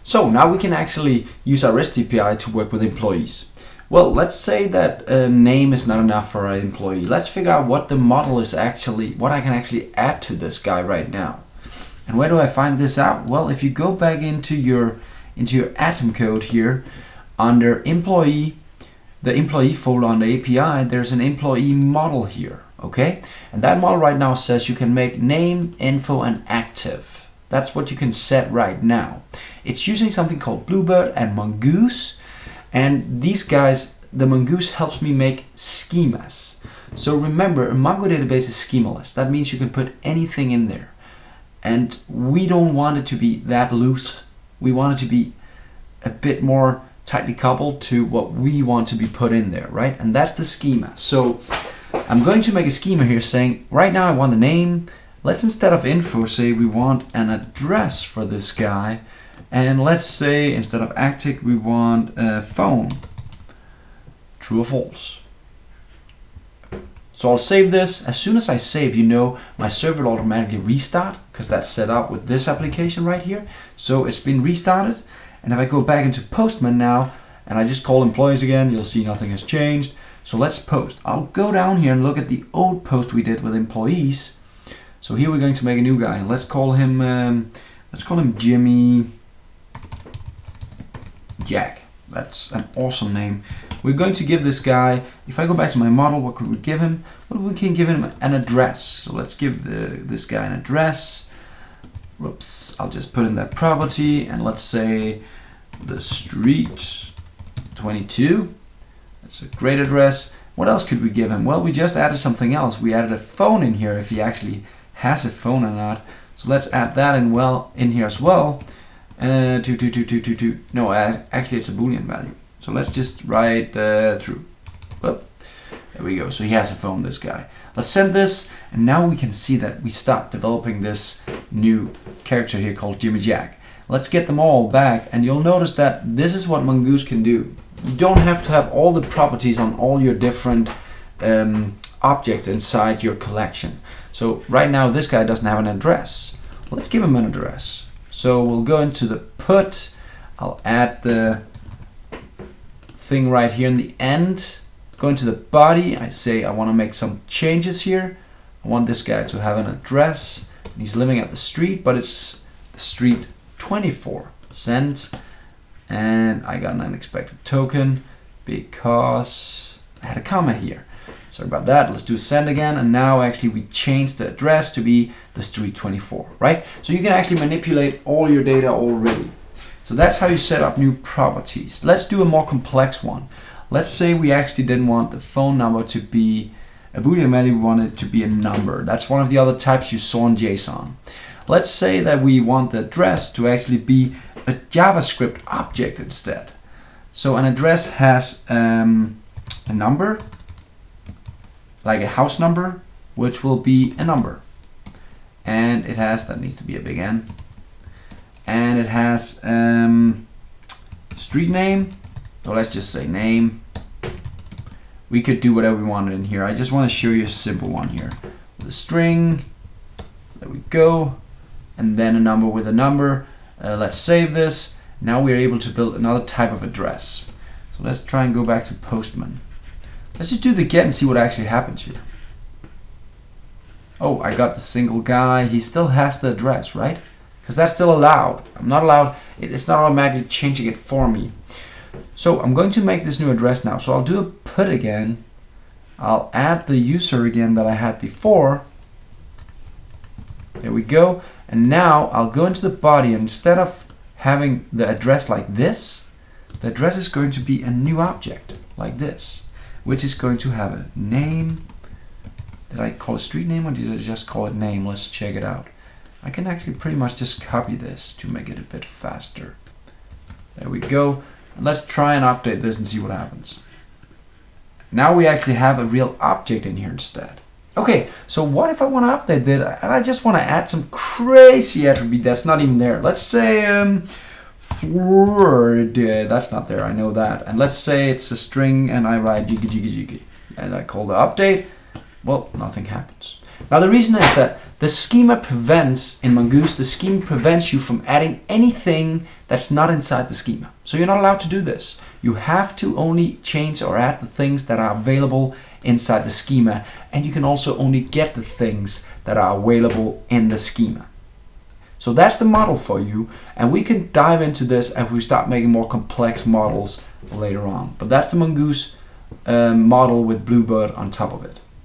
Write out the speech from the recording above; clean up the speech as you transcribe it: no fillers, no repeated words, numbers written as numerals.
So now we can actually use our REST API to work with employees. Well, let's say that a name is not enough for an employee. Let's figure out what the model is actually, what I can actually add to this guy right now. And where do I find this out? Well, if you go back into your Atom code here, under employee, the employee folder on the API, there's an employee model here, okay? And that model right now says you can make name, info, and active. That's what you can set right now. It's using something called Bluebird and Mongoose, and these guys, the Mongoose helps me make schemas. So remember, a Mongo database is schemaless. That means you can put anything in there. And we don't want it to be that loose. We want it to be a bit more tightly coupled to what we want to be put in there, right? And that's the schema. So I'm going to make a schema here saying, right now I want a name. Let's, instead of info, say we want an address for this guy. And let's say instead of active, we want a phone. True or false. So I'll save this. As soon as I save, you know, my server will automatically restart because that's set up with this application right here. So it's been restarted. And if I go back into Postman now and I just call employees again, you'll see nothing has changed. So let's post. I'll go down here and look at the old post we did with employees. So here we're going to make a new guy. Let's call him Jimmy Jack. That's an awesome name. We're going to give this guy, if I go back to my model, what could we give him? Well, we can give him an address. So let's give this guy an address. Whoops, I'll just put in that property and let's say the street 22. That's a great address. What else could we give him? Well, we just added something else. We added a phone in here if he actually has a phone or not. So let's add that in here as well. No, actually it's a Boolean value. So let's just write true. Whoop. There we go. So he has a phone, this guy. Let's send this, and now we can see that we start developing this new character here called Jimmy Jack. Let's get them all back, and you'll notice that this is what Mongoose can do. You don't have to have all the properties on all your different objects inside your collection. So right now this guy doesn't have an address. Let's give him an address. So we'll go into the put. I'll add the thing right here in the end. Go into the body. I say I want to make some changes here. I want this guy to have an address. He's living at the street, but it's the street 24. Send. And I got an unexpected token because I had a comma here. Sorry about that. Let's do send again. And now actually we changed the address to be the street 24, right? So you can actually manipulate all your data already. So that's how you set up new properties. Let's do a more complex one. Let's say we actually didn't want the phone number to be a Boolean value, we wanted it to be a number. That's one of the other types you saw in JSON. Let's say that we want the address to actually be a JavaScript object instead. So an address has a number, like a house number, which will be a number. And it has, that needs to be a big N. And it has street name. So let's just say name. We could do whatever we wanted in here. I just want to show you a simple one here. With a string, there we go. And then a number with a number. Let's save this. Now we're able to build another type of address. So let's try and go back to Postman. Let's just do the get and see what actually happens here. Oh, I got the single guy. He still has the address, right? Because that's still allowed. I'm not allowed, it's not automatically changing it for me. So I'm going to make this new address now. So I'll do a put again. I'll add the user again that I had before. There we go. And now I'll go into the body, and instead of having the address like this, the address is going to be a new object like this, which is going to have a name. Did I call it street name or did I just call it name? Let's check it out. I can actually pretty much just copy this to make it a bit faster. There we go. And let's try and update this and see what happens. Now we actually have a real object in here instead. Okay, so what if I want to update that and I just want to add some crazy attribute that's not even there? Let's say Florida, that's not there, I know that. And let's say it's a string and I write jiggy jiggy jiggy. And I call the update. Well, nothing happens. Now the reason is that The schema prevents, in Mongoose, the schema prevents you from adding anything that's not inside the schema. So you're not allowed to do this. You have to only change or add the things that are available inside the schema, and you can also only get the things that are available in the schema. So that's the model for you, and we can dive into this as we start making more complex models later on. But that's the Mongoose model with Bluebird on top of it.